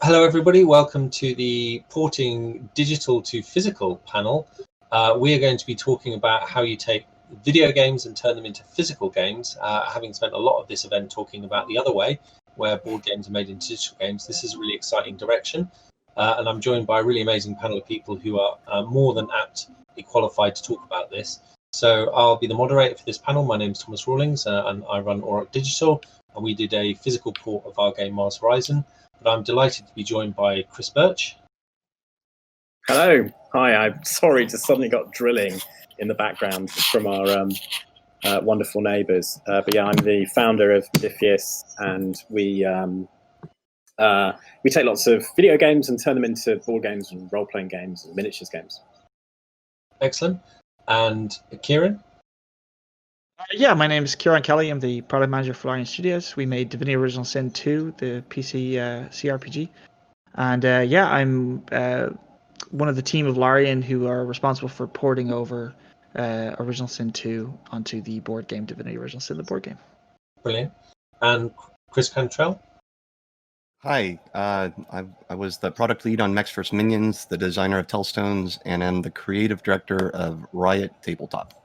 Hello, everybody. Welcome to the Porting Digital to Physical panel. We are going to be talking about how you take video games and turn them into physical games. Having spent a lot of this event talking about the other way, where board games are made into digital games, this is a really exciting direction. And I'm joined by a really amazing panel of people who are more than aptly qualified to talk about this. So I'll be the moderator for this panel. My name is Tomas Rawlings, and I run Auroch Digital, and we did a physical port of our game Mars Horizon. But I'm delighted to be joined by Chris Birch. Hello. Hi. I'm sorry to suddenly got drilling in the background from our wonderful neighbours. But yeah, I'm the founder of Modiphius, and we take lots of video games and turn them into board games and role-playing games and miniatures games. Excellent. And Kieron? Yeah, my name is Kieron Kelly. I'm the product manager for Larian Studios. We made Divinity Original Sin 2, the PC CRPG. And yeah, I'm one of the team of Larian who are responsible for porting over Original Sin 2 onto the board game Divinity Original Sin, the board game. Brilliant. And Chris Cantrell? Hi, I was the product lead on Mechs vs. Minions, the designer of Tellstones, and I'm the creative director of Riot Tabletop.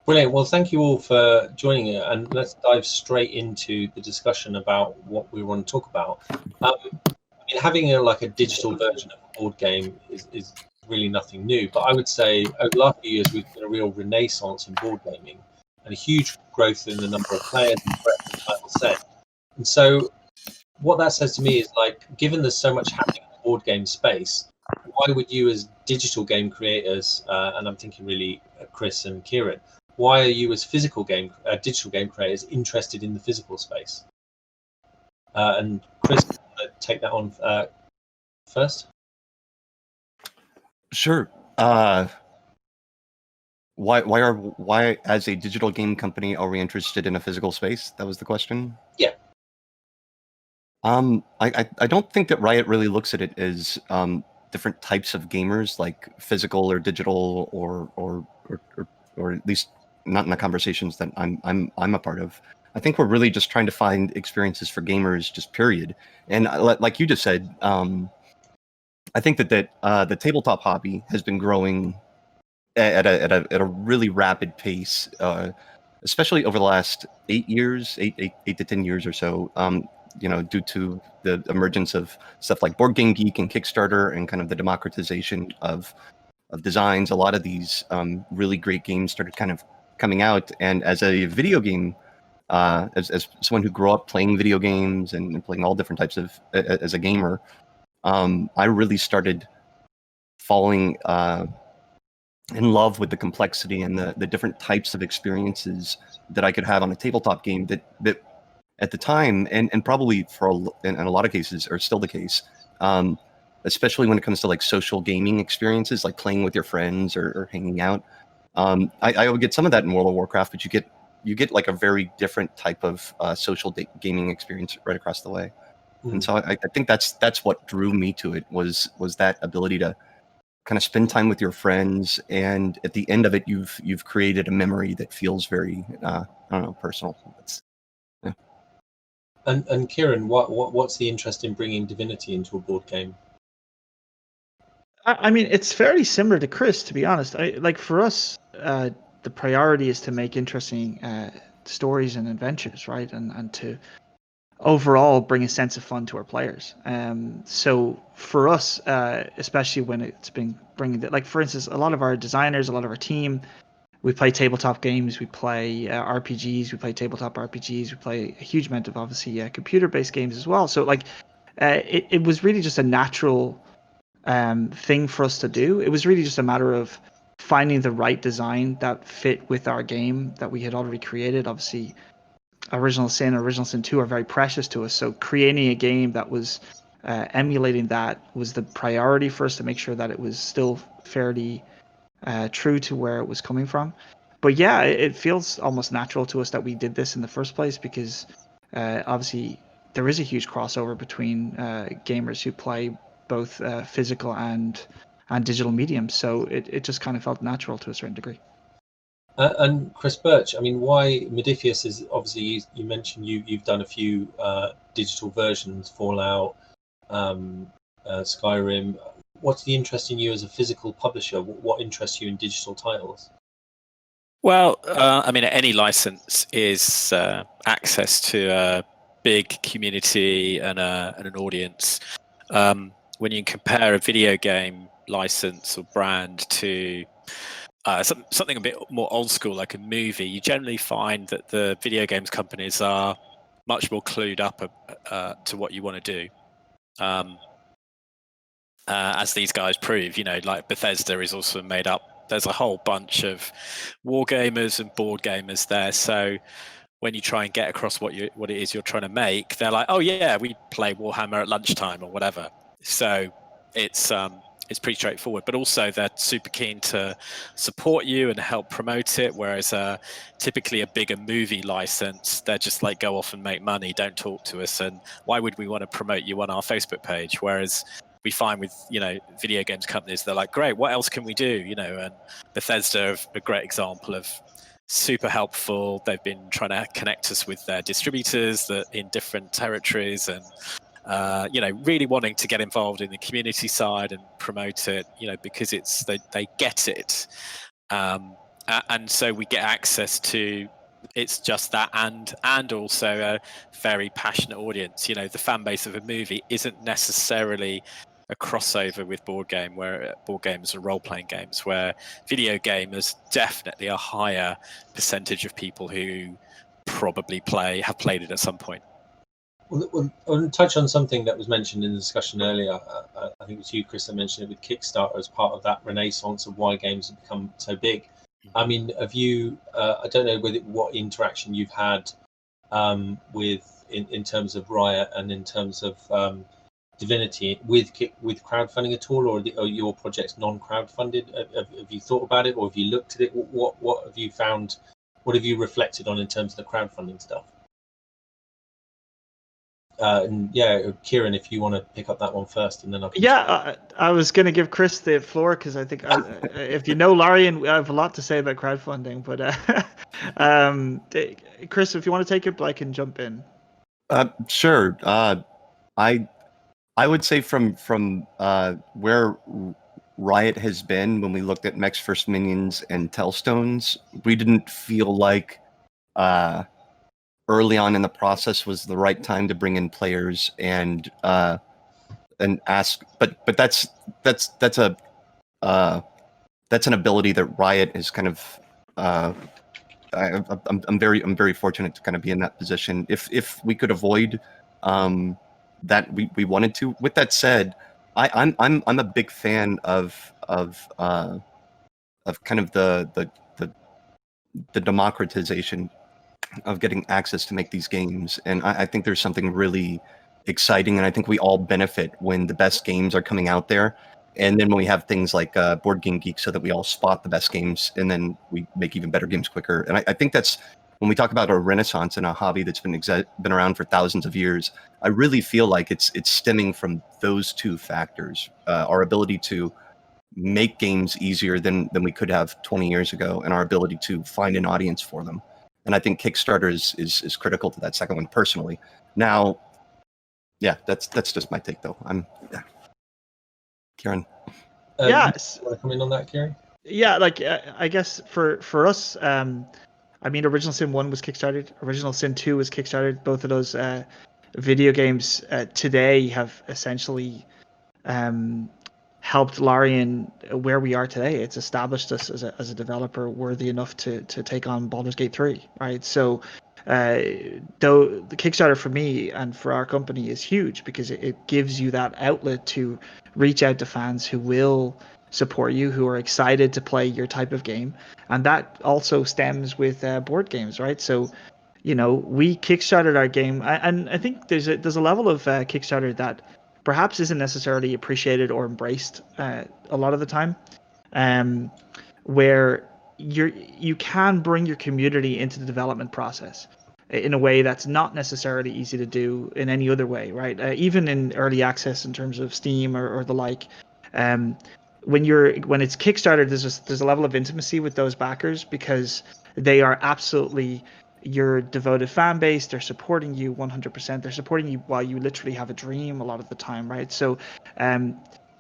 Brilliant. Well, thank you all for joining it, and let's dive straight into the discussion about what we want to talk about. I mean, having a digital version of a board game is really nothing new, but I would say over the last few years we've seen a real renaissance in board gaming and a huge growth in the number of players and breadth of title set. And so what that says to me is, given there's so much happening in the board game space, why would you as digital game creators, and I'm thinking really Chris and Kieron, why are you as digital game creators interested in the physical space? And Chris, take that on first. Sure. Why as a digital game company are we interested in a physical space? That was the question. Yeah. I don't think that Riot really looks at it as different types of gamers, like physical or digital, or at least not in the conversations that I'm a part of. I think we're really just trying to find experiences for gamers, just period. And like you just said, I think that the tabletop hobby has been growing at a really rapid pace, especially over the last 8 to 10 years or so. Due to the emergence of stuff like Board Game Geek and Kickstarter, and kind of the democratization of designs, a lot of these really great games started kind of coming out. And as a video game, as someone who grew up playing video games and playing all different types of as a gamer, I really started falling in love with the complexity and the different types of experiences that I could have on a tabletop game that at the time, and probably in a lot of cases are still the case, especially when it comes to social gaming experiences, like playing with your friends or hanging out. I would get some of that in World of Warcraft, but you get a very different type of social gaming experience right across the way. And so I think that's what drew me to it, was that ability to kind of spend time with your friends, and at the end of it, you've created a memory that feels very personal. Yeah. And Kieron, what's the interest in bringing Divinity into a board game? I mean, it's fairly similar to Chris, to be honest. For us, the priority is to make interesting stories and adventures, right? And to overall bring a sense of fun to our players. So for us, especially when it's been bringing for instance, a lot of our designers, a lot of our team, we play tabletop games, we play RPGs, we play tabletop RPGs, we play a huge amount of obviously computer-based games as well. So it was really just a natural thing for us to do. It was really just a matter of finding the right design that fit with our game that we had already created. Obviously, Original Sin 2 are very precious to us. So creating a game that was emulating that was the priority for us, to make sure that it was still fairly true to where it was coming from. But yeah, it feels almost natural to us that we did this in the first place, because obviously there is a huge crossover between gamers who play both physical and digital mediums. So it just kind of felt natural to a certain degree. And Chris Birch, I mean, why Modiphius is obviously, you mentioned you've done a few digital versions, Fallout, Skyrim. What's the interest in you as a physical publisher? What interests you in digital titles? Well, I mean, any license is access to a big community and an audience. When you compare a video game license or brand to something a bit more old school, like a movie, you generally find that the video games companies are much more clued up to what you want to do. As these guys prove, like Bethesda is also made up. There's a whole bunch of war gamers and board gamers there. So when you try and get across what it is you're trying to make, they're like, oh yeah, we play Warhammer at lunchtime or whatever. So it's pretty straightforward, but also they're super keen to support you and help promote it. Whereas typically a bigger movie license, they're just like, go off and make money, don't talk to us, and why would we want to promote you on our Facebook page? Whereas we find with video games companies, they're like, great, what else can we do? And Bethesda are a great example of super helpful. They've been trying to connect us with their distributors that in different territories, and really wanting to get involved in the community side and promote it, because they get it, and so we get access to. It's just that, and also a very passionate audience. The fan base of a movie isn't necessarily a crossover with board games are role-playing games, where video gamers definitely a higher percentage of people who probably have played it at some point. Well, I want to touch on something that was mentioned in the discussion earlier. I think it was you, Chris, that mentioned it with Kickstarter as part of that renaissance of why games have become so big. I mean, have you? I don't know what interaction you've had with in terms of Riot and in terms of Divinity with crowdfunding at all, or are your projects non-crowdfunded? Have you thought about it, or have you looked at it? What have you found? What have you reflected on in terms of the crowdfunding stuff? And yeah, Kieron, if you want to pick up that one first, and then I'll. I was going to give Chris the floor because I think if you know Larian, I have a lot to say about crowdfunding. But Chris, if you want to take it, I can jump in. Sure. I would say from where Riot has been when we looked at Mechs vs. Minions and Tellstones, we didn't feel like early on in the process was the right time to bring in players and ask. But that's an ability that Riot is kind of. I'm very fortunate to kind of be in that position. If we could avoid that we wanted to. With that said, I'm a big fan of kind of the democratization of getting access to make these games, and I think there's something really exciting, and I think we all benefit when the best games are coming out there, and then when we have things like Board Game Geek, so that we all spot the best games, and then we make even better games quicker. And I think that's when we talk about a renaissance in a hobby that's been around for thousands of years. I really feel like it's stemming from those two factors: our ability to make games easier than we could have 20 years ago, and our ability to find an audience for them. And I think Kickstarter is critical to that second one personally. Now, yeah, that's just my take though. Kieron. Yes. You want to come in on that, Kieron? Yeah, I guess for us, I mean, Original Sin 1 was kickstarted. Original Sin 2 was kickstarted. Both of those video games today have essentially helped Larian where we are today. It's established us as a developer worthy enough to take on Baldur's Gate 3, right? So though the Kickstarter for me and for our company is huge because it gives you that outlet to reach out to fans who will support you, who are excited to play your type of game. And that also stems with board games, right? So, we kickstarted our game, and I think there's a level of Kickstarter that perhaps isn't necessarily appreciated or embraced a lot of the time, where you can bring your community into the development process in a way that's not necessarily easy to do in any other way, right? Even in early access in terms of Steam or the like, when it's Kickstarter, there's a level of intimacy with those backers because they are absolutely your devoted fan base. They're supporting you 100%. They're supporting you while you literally have a dream a lot of the time, right? So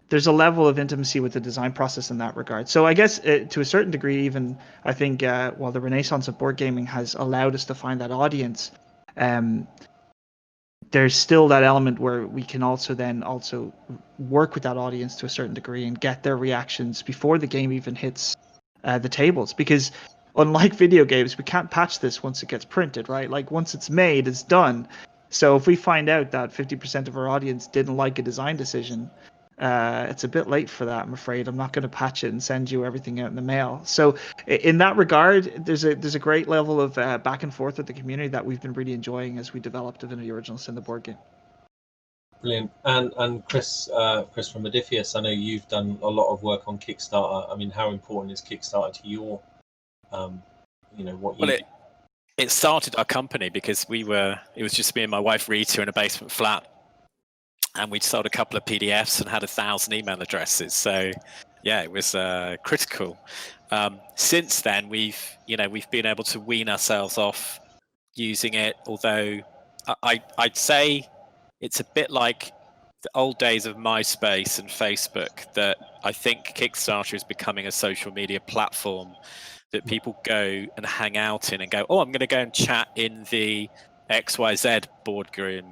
there's a level of intimacy with the design process in that regard. So I guess to a certain degree, even I think while the renaissance of board gaming has allowed us to find that audience, there's still that element where we can also work with that audience to a certain degree and get their reactions before the game even hits the tables. Because unlike video games, we can't patch this once it gets printed, right? Like once it's made, it's done. So if we find out that 50% of our audience didn't like a design decision, it's a bit late for that, I'm afraid. I'm not going to patch it and send you everything out in the mail. So in that regard, there's a great level of back and forth with the community that we've been really enjoying as we develop Divinity Original Sin, the board game. Brilliant. And Chris from Modiphius, I know you've done a lot of work on Kickstarter. I mean, how important is Kickstarter to your, what you do? It started our company because it was just me and my wife Rita in a basement flat, and we'd sold a couple of PDFs and had 1,000 email addresses. So yeah, it was critical. Since then, we've been able to wean ourselves off using it, although I'd say it's a bit like the old days of MySpace and Facebook, that I think Kickstarter is becoming a social media platform that people go and hang out in and go, oh, I'm going to go and chat in the XYZ board game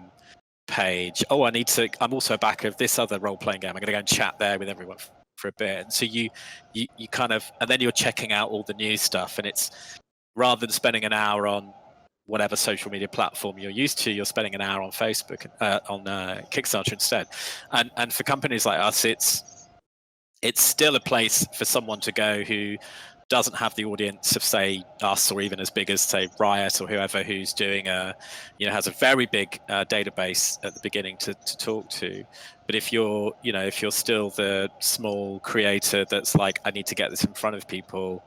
page. Oh, I'm also a backer of this other role-playing game. I'm going to go and chat there with everyone for a bit. And so you kind of, and then you're checking out all the new stuff, and it's, rather than spending an hour on whatever social media platform you're used to, you're spending an hour on Facebook, on Kickstarter instead. And for companies like us, it's still a place for someone to go who doesn't have the audience of, say, us, or even as big as, say, Riot or whoever, who's doing has a very big database at the beginning to talk to. But if you're still the small creator that's like, I need to get this in front of people,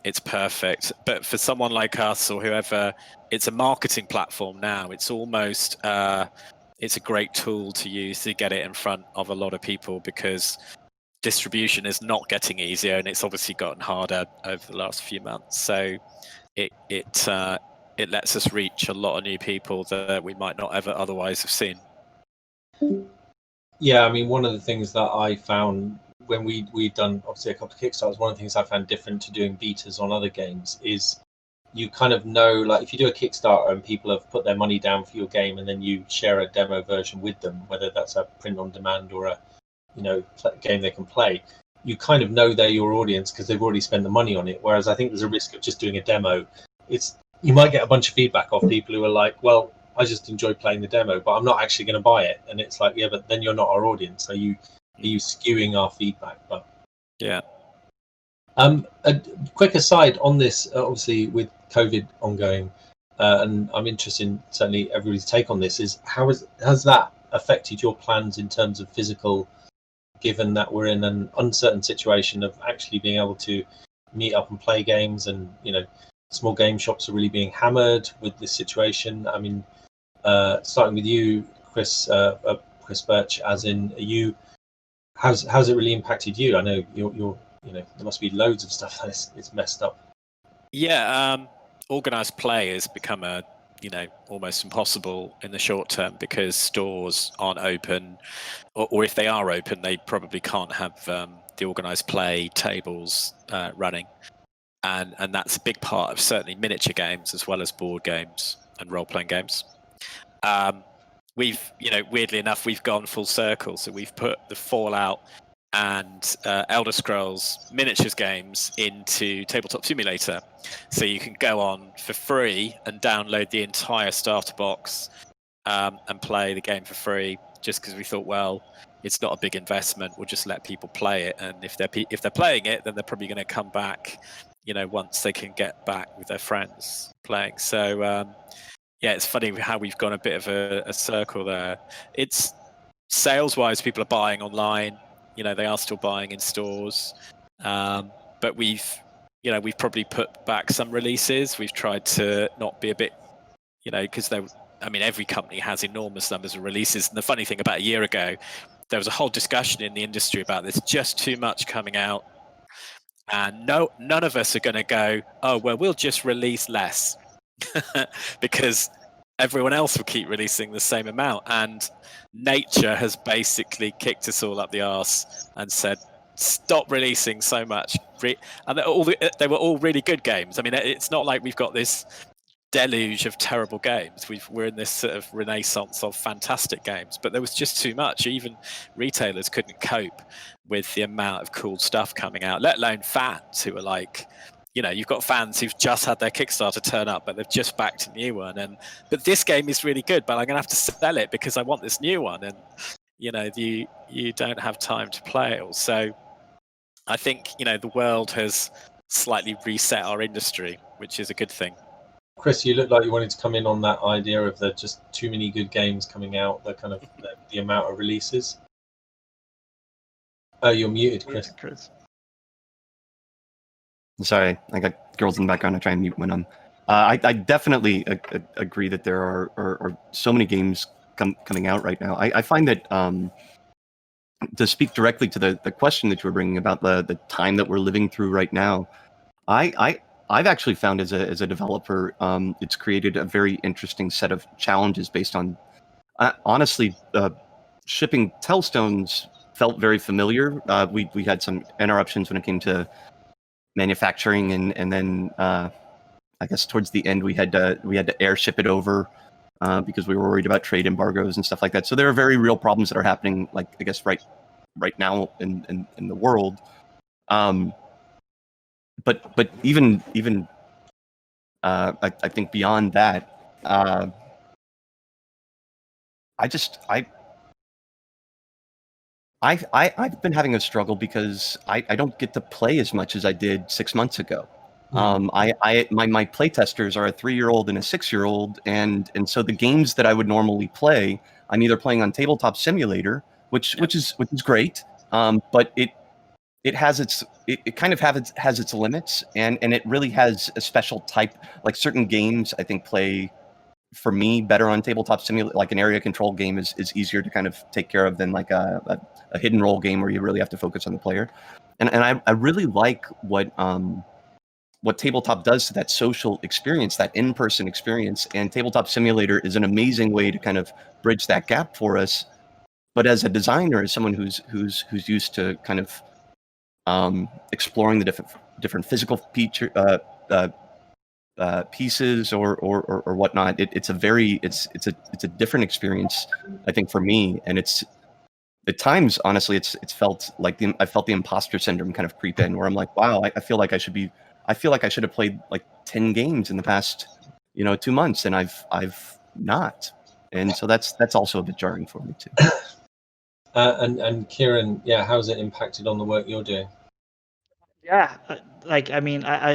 it's perfect. But for someone like us or whoever, it's a marketing platform now. It's almost it's a great tool to use to get it in front of a lot of people, because distribution is not getting easier, and it's obviously gotten harder over the last few months. So it lets us reach a lot of new people that we might not ever otherwise have seen. Yeah, I mean, one of the things that I found when we've done obviously a couple of Kickstarters, one of the things I found different to doing betas on other games is you kind of know, like if you do a Kickstarter and people have put their money down for your game, and then you share a demo version with them, whether that's a print on demand or a game they can play, you kind of know they're your audience because they've already spent the money on it. Whereas I think there's a risk of just doing a demo. You might get a bunch of feedback off people who are like, well, I just enjoy playing the demo, but I'm not actually going to buy it. And it's like, yeah, but then you're not our audience. Are you skewing our feedback? But yeah. A quick aside on this, obviously with COVID ongoing, and I'm interested in certainly everybody's take on this, is has that affected your plans in terms of physical, given that we're in an uncertain situation of actually being able to meet up and play games, and small game shops are really being hammered with this situation? I mean, starting with you, Chris Birch, as in how's it really impacted you? I know you're there must be loads of stuff that it's messed up. Yeah, organized play has become almost impossible in the short term, because stores aren't open, or if they are open, they probably can't have the organized play tables running, and that's a big part of certainly miniature games as well as board games and role-playing games. We've weirdly enough, we've gone full circle, so we've put the Fallout and Elder Scrolls miniatures games into Tabletop Simulator, so you can go on for free and download the entire starter box and play the game for free, just because we thought, well, it's not a big investment, we'll just let people play it, and if they're playing it, then they're probably going to come back once they can get back with their friends playing. So yeah, it's funny how we've gone a bit of a circle there. It's sales-wise, people are buying online. They are still buying in stores, but we've probably put back some releases. We've tried to not be a bit, because every company has enormous numbers of releases. And the funny thing, about a year ago, there was a whole discussion in the industry about this, just too much coming out, and none of us are going to go, oh well, we'll just release less. because everyone else will keep releasing the same amount, and nature has basically kicked us all up the arse and said, stop releasing so much. And they were all really good games. I mean, it's not like we've got this deluge of terrible games. We're in this sort of renaissance of fantastic games, but there was just too much. Even retailers couldn't cope with the amount of cool stuff coming out, let alone fans who are like, you've got fans who've just had their Kickstarter turn up, but they've just backed a new one. But this game is really good, but I'm going to have to sell it because I want this new one. And, you don't have time to play it all. So I think, the world has slightly reset our industry, which is a good thing. Chris, you look like you wanted to come in on that idea of the just too many good games coming out, the kind of the amount of releases. Oh, you're muted, Chris. Sorry, I got girls in the background. I try and mute when I'm. I definitely agree that there are so many games coming out right now. I find that to speak directly to the question that you were bringing about the time that we're living through right now, I've actually found as a developer, it's created a very interesting set of challenges based on, honestly, shipping Tellstones felt very familiar. We had some interruptions when it came to manufacturing, and then I guess towards the end we had to airship it over because we were worried about trade embargoes and stuff like that. So there are very real problems that are happening, like I guess right now in the world. But even I think beyond that, I've been having a struggle because I don't get to play as much as I did 6 months ago. My playtesters are a 3-year-old and a 6-year-old, and so the games that I would normally play, I'm either playing on Tabletop Simulator, which is great, but it has its limits, and it really has a special type. Like certain games, I think play for me better on Tabletop Simulator. Like an area control game is easier to kind of take care of than like a hidden role game where you really have to focus on the player. And I really like what Tabletop does to that social experience, that in-person experience. And Tabletop Simulator is an amazing way to kind of bridge that gap for us. But as a designer, as someone who's used to kind of exploring the different physical feature pieces or whatnot, it's a different experience, I think, for me. And it's at times, honestly, it's felt like I felt the imposter syndrome kind of creep in, where I'm like, wow, I feel like I should have played like 10 games in the past 2 months, and I've not. And so that's also a bit jarring for me too. And Kieron, how's it impacted on the work you're doing? Yeah, I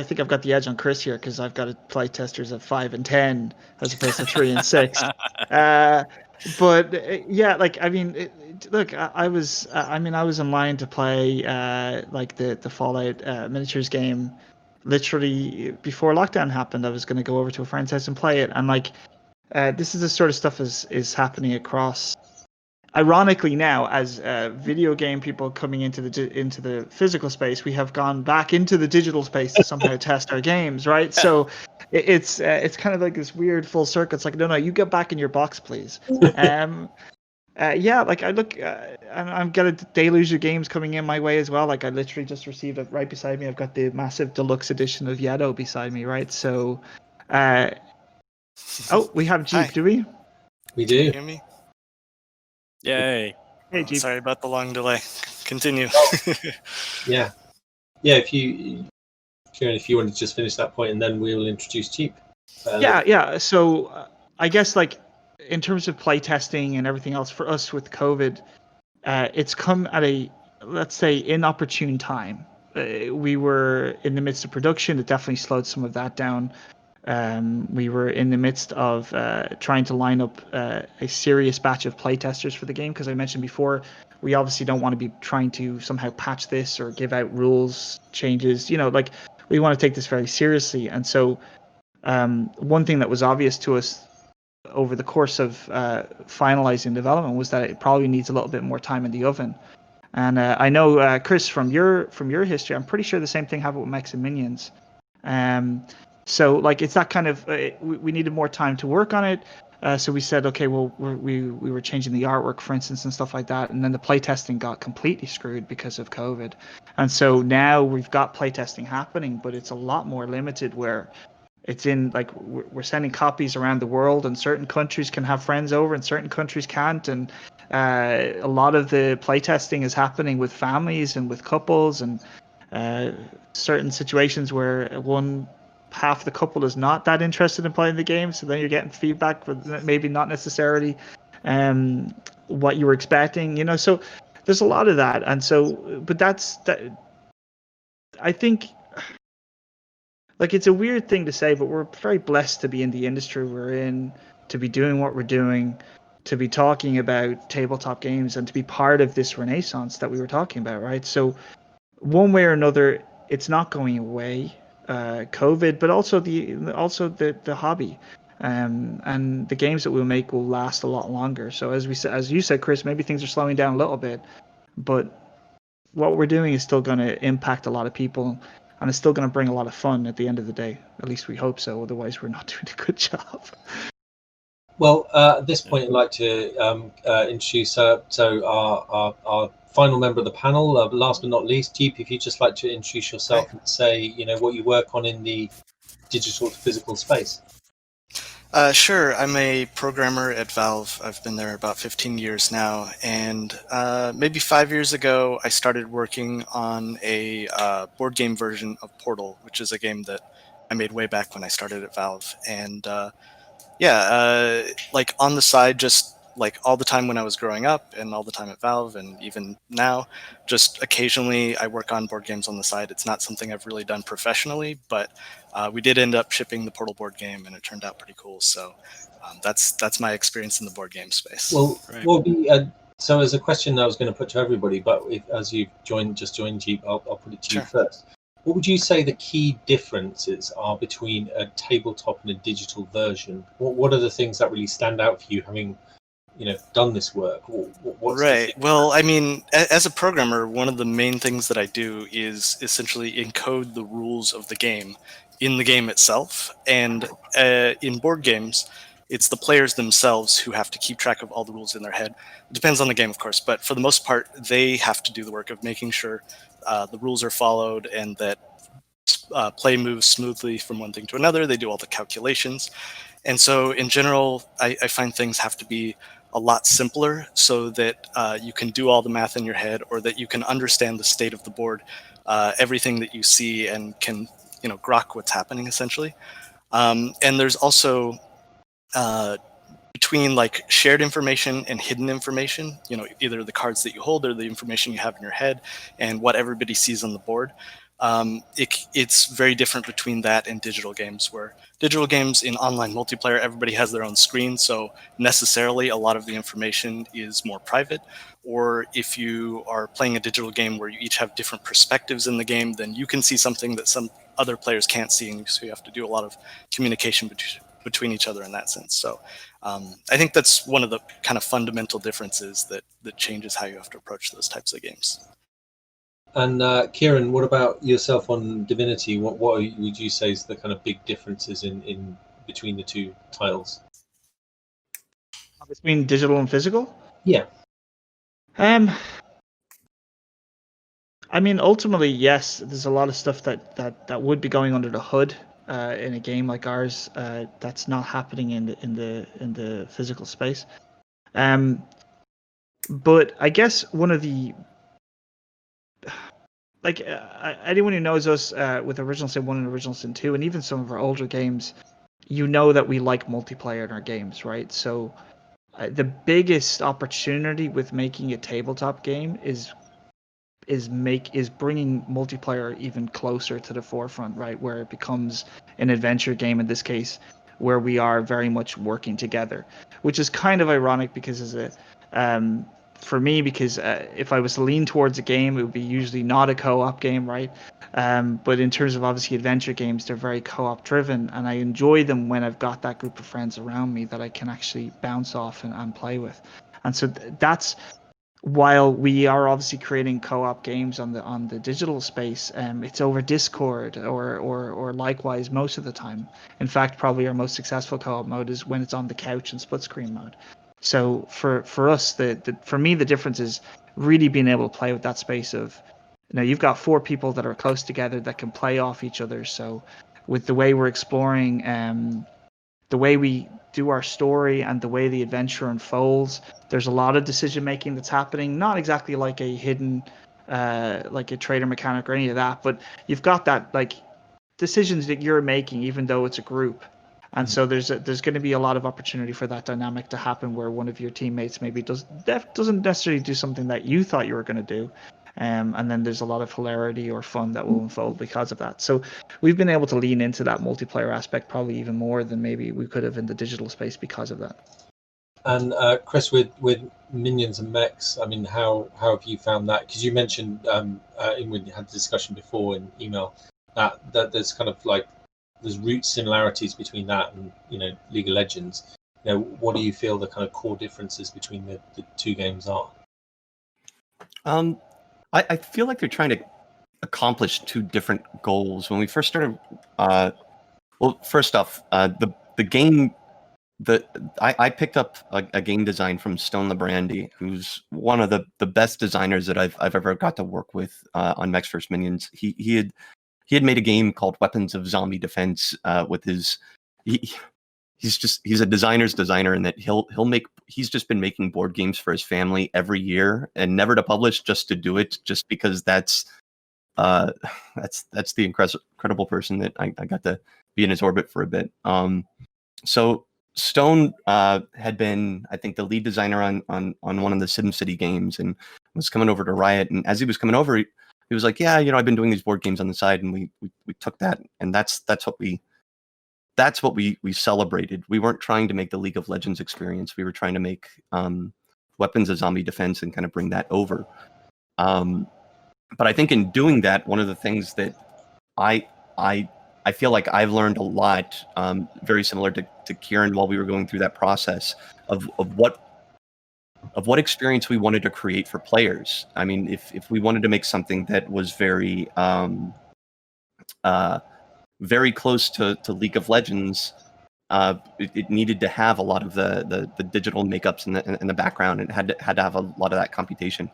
think I've got the edge on Chris here because I've got play testers at 5 and 10 as opposed to 3 and 6. But look, I was in line to play like the Fallout Miniatures game. Literally before lockdown happened, I was going to go over to a friend's house and play it, and like this is the sort of stuff is happening across. Ironically, now as video game people coming into the physical space, we have gone back into the digital space to somehow test our games, right? So it's kind of like this weird full circle. It's like, no, you get back in your box, please. Like I look, I'm got a deluge of games coming in my way as well. Like I literally just received it right beside me. I've got the massive deluxe edition of Yato beside me, right? So, we have Jeep, Hi. do we? We Can you do. hear me? Yay. Hey, Jeep. Sorry about the long delay. Continue. Yeah. If you, Kieron, if you want to just finish that point, and then we will introduce Jeep. So I guess like in terms of playtesting and everything else for us with COVID, it's come at a, let's say, inopportune time. We were in the midst of production. It definitely slowed some of that down. We were in the midst of trying to line up a serious batch of playtesters for the game, because I mentioned before, we obviously don't want to be trying to somehow patch this or give out rules changes. Like we want to take this very seriously. And so one thing that was obvious to us over the course of finalizing development was that it probably needs a little bit more time in the oven. And I know, Chris, from your history, I'm pretty sure the same thing happened with Mechs and Minions. So like it's that kind of we needed more time to work on it. So we said, okay, well, we were changing the artwork, for instance, and stuff like that. And then the playtesting got completely screwed because of COVID. And so now we've got playtesting happening, but it's a lot more limited where it's in like we're sending copies around the world, and certain countries can have friends over and certain countries can't. And a lot of the playtesting is happening with families and with couples, and certain situations where half the couple is not that interested in playing the game, so then you're getting feedback for maybe not necessarily what you were expecting, you know. So there's a lot of that, and so but that's that. I think like it's a weird thing to say, but we're very blessed to be in the industry we're in, to be doing what we're doing, to be talking about tabletop games, and to be part of this renaissance that we were talking about, right? So one way or another, it's not going away. COVID, but also the hobby, and the games that we'll make will last a lot longer. So as you said, Chris, maybe things are slowing down a little bit, but what we're doing is still going to impact a lot of people, and it's still going to bring a lot of fun at the end of the day. At least we hope so. Otherwise, we're not doing a good job. Well, at this point, I'd like to introduce our final member of the panel. Last but not least, Jeep, if you'd just like to introduce yourself and say, you know, what you work on in the digital to physical space. Sure, I'm a programmer at Valve. I've been there about 15 years now, and maybe 5 years ago, I started working on a board game version of Portal, which is a game that I made way back when I started at Valve. And like on the side, just like all the time when I was growing up and all the time at Valve and even now, just occasionally I work on board games on the side. It's not something I've really done professionally, but we did end up shipping the Portal board game and it turned out pretty cool. So that's my experience in the board game space. Well, Right. so as a question I was going to put to everybody, but as you've just joined, Jeep, I'll put it to you first. What would you say the key differences are between a tabletop and a digital version? What are the things that really stand out for you, having done this work? What's right. Well, I mean, as a programmer, one of the main things that I do is essentially encode the rules of the game in the game itself. And in board games, it's the players themselves who have to keep track of all the rules in their head. It depends on the game, of course, but for the most part, they have to do the work of making sure the rules are followed and that play moves smoothly from one thing to another. They do all the calculations. And so in general, I find things have to be a lot simpler so that you can do all the math in your head, or that you can understand the state of the board, everything that you see, and can grok what's happening essentially. And there's also between like shared information and hidden information, either the cards that you hold or the information you have in your head and what everybody sees on the board. It's very different between that and digital games, where digital games in online multiplayer, everybody has their own screen, so necessarily a lot of the information is more private. Or if you are playing a digital game where you each have different perspectives in the game, then you can see something that some other players can't see, and so you have to do a lot of communication between each other in that sense. So I think that's one of the kind of fundamental differences that changes how you have to approach those types of games. And Kieron, what about yourself on Divinity? What would you say is the kind of big differences in between the two titles? Between digital and physical? Yeah. I mean, ultimately, yes. There's a lot of stuff that would be going under the hood in a game like ours that's not happening in the physical space. But I guess one of the anyone who knows us with Original Sin 1 and Original Sin 2, and even some of our older games, that we like multiplayer in our games, right? So the biggest opportunity with making a tabletop game is bringing multiplayer even closer to the forefront, right? Where it becomes an adventure game in this case, where we are very much working together, which is kind of ironic because for me, because if I was to lean towards a game, it would be usually not a co-op game, right? But in terms of obviously adventure games, they're very co-op driven, and I enjoy them when I've got that group of friends around me that I can actually bounce off and play with. And so that's while we are obviously creating co-op games on the digital space, it's over Discord or likewise most of the time. In fact, probably our most successful co-op mode is when it's on the couch and split screen mode. So for us, for me, the difference is really being able to play with that space of, you've got 4 people that are close together that can play off each other. So with the way we're exploring, the way we do our story and the way the adventure unfolds, there's a lot of decision making that's happening, not exactly like a hidden like a trader mechanic or any of that, but you've got that like decisions that you're making even though it's a group. And so there's going to be a lot of opportunity for that dynamic to happen where one of your teammates maybe doesn't necessarily do something that you thought you were going to do. And then there's a lot of hilarity or fun that will unfold because of that. So we've been able to lean into that multiplayer aspect probably even more than maybe we could have in the digital space because of that. And Chris, with minions and mechs, I mean, how have you found that? Because you mentioned when you had the discussion before in email that there's kind of like there's root similarities between that and League of Legends. What do you feel the kind of core differences between the two games are? I feel like they're trying to accomplish 2 different goals. When we first started, well, first off, the game, I picked up a game design from Stone Labrandy, who's one of the best designers that I've ever got to work with on Mechs vs. Minions. He had made a game called Weapons of Zombie Defense with his. He's a designer's designer in that he's just been making board games for his family every year and never to publish, just to do it, just because that's the incredible person that I got to be in his orbit for a bit. So Stone had been, I think, the lead designer on one of the SimCity games and was coming over to Riot. And as he was coming over, he was like, "Yeah, I've been doing these board games on the side," and we took that, and that's what we celebrated. We weren't trying to make the League of Legends experience. We were trying to make Weapons of Zombie Defense and kind of bring that over. But I think in doing that, one of the things that I feel like I've learned a lot, very similar to Kieron while we were going through that process of what experience we wanted to create for players. I mean, if we wanted to make something that was very very close to League of Legends, it needed to have a lot of the digital makeups in the background. It had to have a lot of that computation.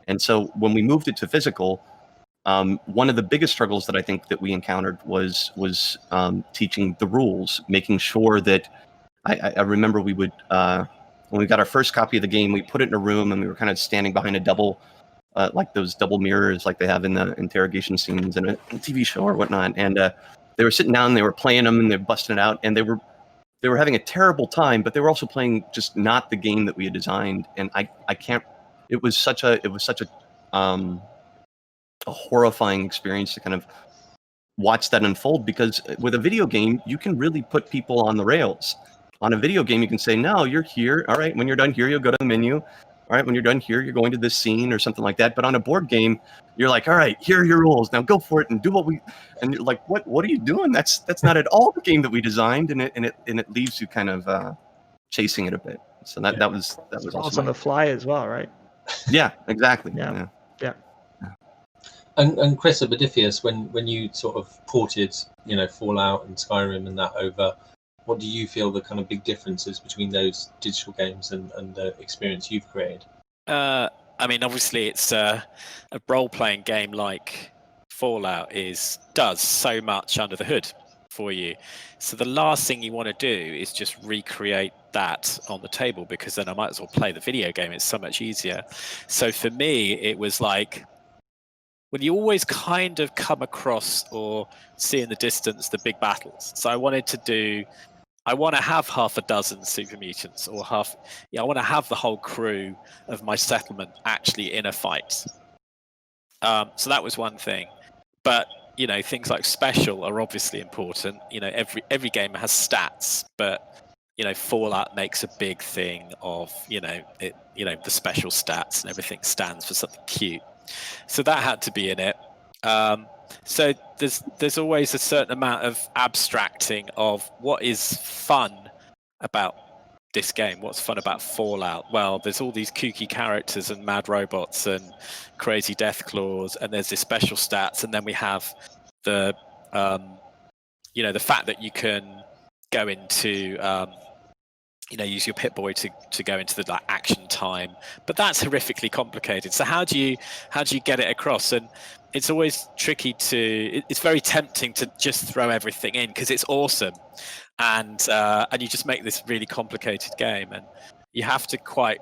And so when we moved it to physical, one of the biggest struggles that I think that we encountered was teaching the rules, making sure that I remember we would when we got our first copy of the game, we put it in a room and we were kind of standing behind a double. Like those double mirrors like they have in the interrogation scenes in a TV show or whatnot. And they were sitting down, they were playing them, and they're busting it out, and they were having a terrible time, but they were also playing just not the game that we had designed. And I can't. It was such a horrifying experience to kind of watch that unfold, because with a video game, you can really put people on the rails. On a video game, you can say, "No, you're here. All right, when you're done here, you'll go to the menu. All right, when you're done here, you're going to this scene," or something like that. But on a board game, you're like, "All right, here are your rules. Now go for it and do what we." And you're like, "What are you doing? That's not at all the game that we designed." And it leaves you kind of chasing it a bit. So that was also on the fly as well, right? Yeah, exactly. Yeah. And Chris, at MODIPHIUS, when you sort of ported, Fallout and Skyrim and that over, what do you feel the kind of big differences between those digital games and the experience you've created? I mean, obviously, it's a role-playing game like Fallout does so much under the hood for you. So the last thing you want to do is just recreate that on the table, because then I might as well play the video game. It's so much easier. So for me, it was like, when you always kind of come across or see in the distance the big battles. So I want to have half a dozen super mutants, or I want to have the whole crew of my settlement actually in a fight. So that was one thing. But, things like special are obviously important. Every game has stats, but, Fallout makes a big thing of, the special stats, and everything stands for something cute. So that had to be in it. So there's always a certain amount of abstracting of what is fun about this game? What's fun about Fallout? Well, there's all these kooky characters and mad robots and crazy death claws, and there's this special stats, and then we have the the fact that you can go into use your Pip-Boy to go into the action time, but that's horrifically complicated. So how do you get it across? And it's always tricky it's very tempting to just throw everything in because it's awesome, and you just make this really complicated game, and you have to quite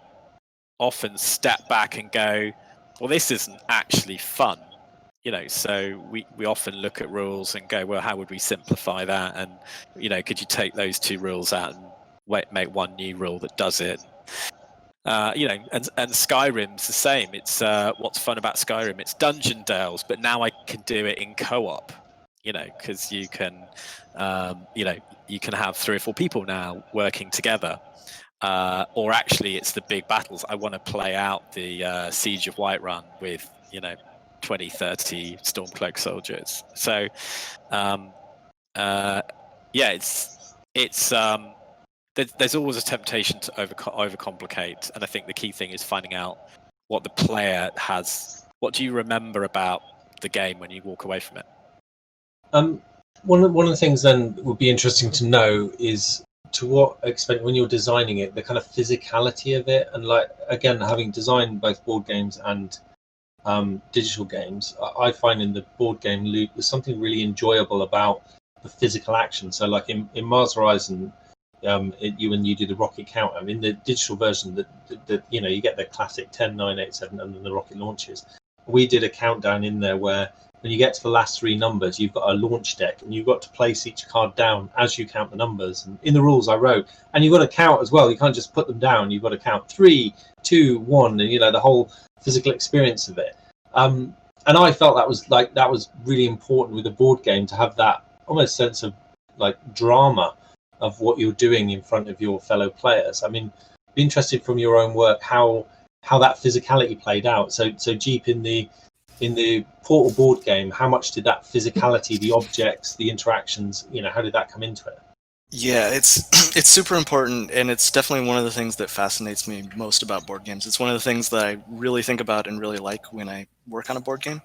often step back and go, well, this isn't actually fun. So we often look at rules and go, well, how would we simplify that? And could you take those two rules out and make one new rule that does it? And Skyrim's the same. It's what's fun about Skyrim. It's dungeon delves, but now I can do it in co-op. Because you can have 3 or 4 people now working together. Or actually, it's the big battles. I want to play out the Siege of Whiterun with 20, 30 Stormcloak soldiers. So there's always a temptation to overcomplicate, and I think the key thing is finding out what the player has. What do you remember about the game when you walk away from it? One of the things then would be interesting to know is to what extent, when you're designing it, the kind of physicality of it, and again, having designed both board games and digital games, I find in the board game loop there's something really enjoyable about the physical action. So like in Mars Horizon, when you do the rocket countdown in the digital version, that you get the classic 10, 9, 8, 7, and then the rocket launches. We did a countdown in there where when you get to the last 3 numbers, you've got a launch deck, and you've got to place each card down as you count the numbers. And in the rules I wrote, and you've got to count as well. You can't just put them down. You've got to count 3, 2, 1, and the whole physical experience of it. And I felt that was really important with a board game, to have that almost sense of drama of what you're doing in front of your fellow players. I mean, be interested from your own work how that physicality played out. So Jeep, in the Portal board game, how much did that physicality, the objects, the interactions, how did that come into it? Yeah, it's super important, and it's definitely one of the things that fascinates me most about board games. It's one of the things that I really think about and really like when I work on a board game.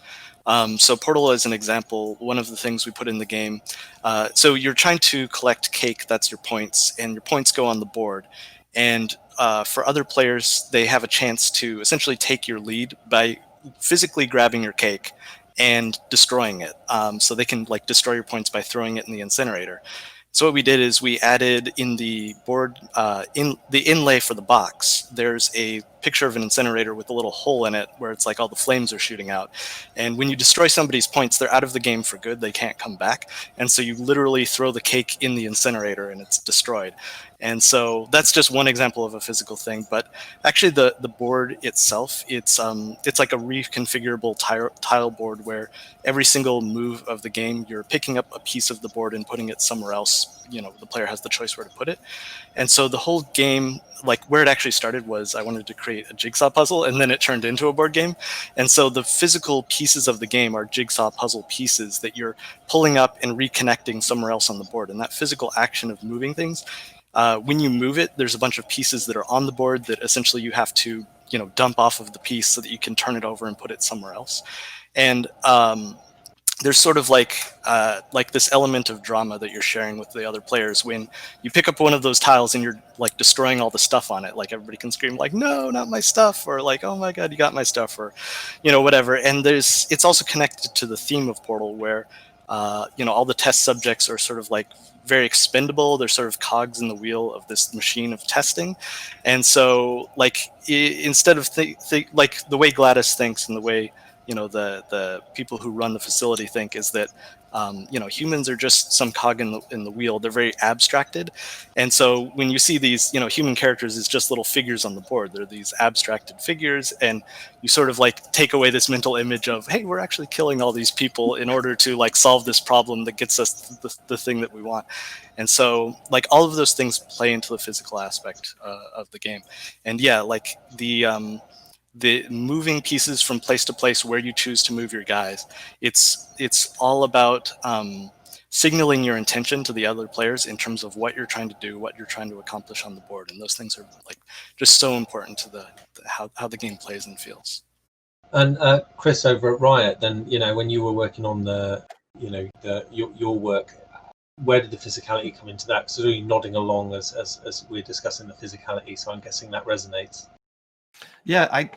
So Portal, as an example, one of the things we put in the game, so you're trying to collect cake, that's your points, and your points go on the board. And for other players, they have a chance to essentially take your lead by physically grabbing your cake and destroying it. So they can destroy your points by throwing it in the incinerator. So what we did is we added in the board, in the inlay for the box, there's a picture of an incinerator with a little hole in it where it's all the flames are shooting out. And when you destroy somebody's points, they're out of the game for good. They can't come back. And so you literally throw the cake in the incinerator and it's destroyed. And so that's just one example of a physical thing. But actually the board itself, it's like a reconfigurable tile board where every single move of the game, you're picking up a piece of the board and putting it somewhere else. The player has the choice where to put it. And so the whole game, where it actually started was I wanted to create a jigsaw puzzle, and then it turned into a board game. And so the physical pieces of the game are jigsaw puzzle pieces that you're pulling up and reconnecting somewhere else on the board. And that physical action of moving things, when you move it, there's a bunch of pieces that are on the board that essentially you have to, dump off of the piece so that you can turn it over and put it somewhere else. And there's sort of this element of drama that you're sharing with the other players when you pick up one of those tiles and you're destroying all the stuff on it. Everybody can scream no, not my stuff, or oh my god, you got my stuff, or whatever. And it's also connected to the theme of Portal, where all the test subjects are sort of very expendable. They're sort of cogs in the wheel of this machine of testing. And so instead of the way Gladys thinks and the way the people who run the facility think is that humans are just some cog in the wheel. They're very abstracted, and so when you see these human characters as just little figures on the board, they're these abstracted figures, and you sort of take away this mental image of, hey, we're actually killing all these people in order to solve this problem that gets us the thing that we want. And so all of those things play into the physical aspect of the game. And yeah, the moving pieces from place to place where you choose to move your guys, it's all about signaling your intention to the other players in terms of what you're trying to do, what you're trying to accomplish on the board, and those things are like just so important to how the game plays and feels. And Chris, over at Riot, then when you were working on your work, where did the physicality come into that? Because you're nodding along as we're discussing the physicality, so I'm guessing that resonates. Yeah, I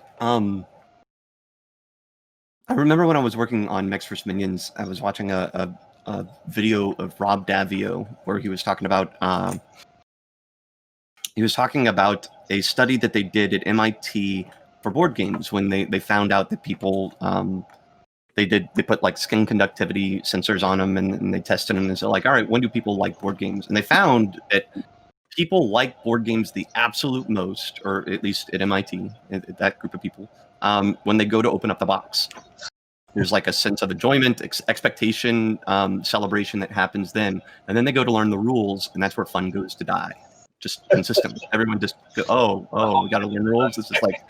remember when I was working on Mechs vs. Minions, I was watching a video of Rob Davio where he was talking about a study that they did at MIT for board games when they found out that people they put like skin conductivity sensors on them and they tested them and said like, all right, when do people like board games? And they found that people like board games the absolute most, or at least at MIT, that group of people, when they go to open up the box. There's like a sense of enjoyment, expectation, celebration that happens then. And then they go to learn the rules, and that's where fun goes to die. Just consistently. Everyone just go, oh, we got to learn rules. It's just like...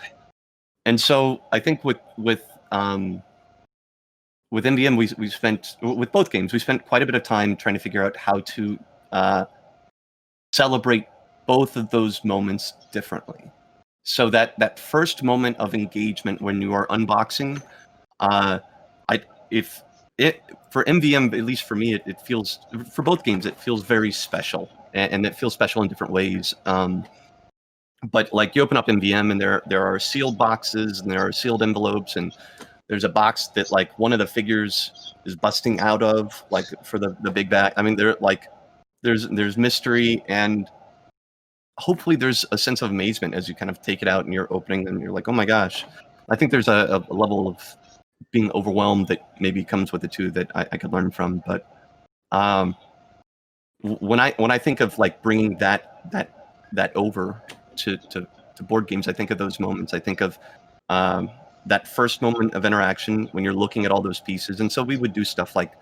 And so I think with MVM, we spent, with both games, we spent quite a bit of time trying to figure out how to celebrate both of those moments differently. So that first moment of engagement when you are unboxing, for MVM, at least for me, it feels, for both games, it feels very special, and it feels special in different ways. But like you open up MVM and there are sealed boxes and there are sealed envelopes, and there's a box that like one of the figures is busting out of, like for the big bag. I mean, there's mystery, and hopefully there's a sense of amazement as you kind of take it out and you're opening and you're like, oh my gosh. I think there's a level of being overwhelmed that maybe comes with the two that I could learn from. But when I think of like bringing that over to board games, I think of those moments. I think of that first moment of interaction when you're looking at all those pieces. And so we would do stuff like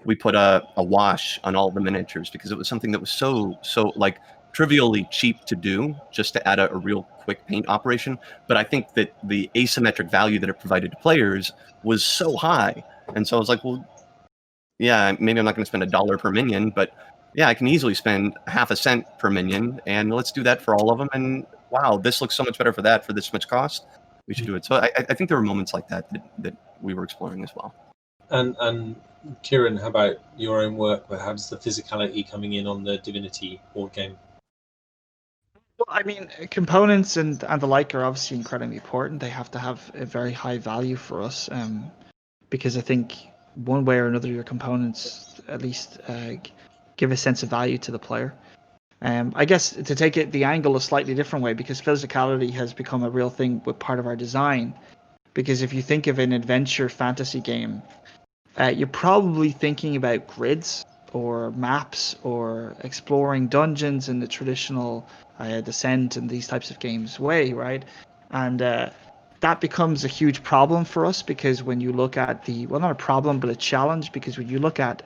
we put a wash on all the miniatures because it was something that was so like trivially cheap to do, just to add a real quick paint operation. But I think that the asymmetric value that it provided to players was so high. And so I was like, well, yeah, maybe I'm not going to spend $1 per minion, but yeah, I can easily spend half a cent per minion, and let's do that for all of them. And wow, this looks so much better for that, for this much cost. We should do it. So I think there were moments like that we were exploring as well. And Kieron, how about your own work? How does the physicality coming in on the Divinity board game? Well, I mean, components and the like are obviously incredibly important. They have to have a very high value for us, because I think one way or another your components at least give a sense of value to the player. I guess to take it the angle a slightly different way, because physicality has become a real thing with part of our design. Because if you think of an adventure fantasy game, you're probably thinking about grids or maps or exploring dungeons in the traditional Descent and these types of games way, right? And that becomes a huge problem for us, because when you look at not a problem, but a challenge, because when you look at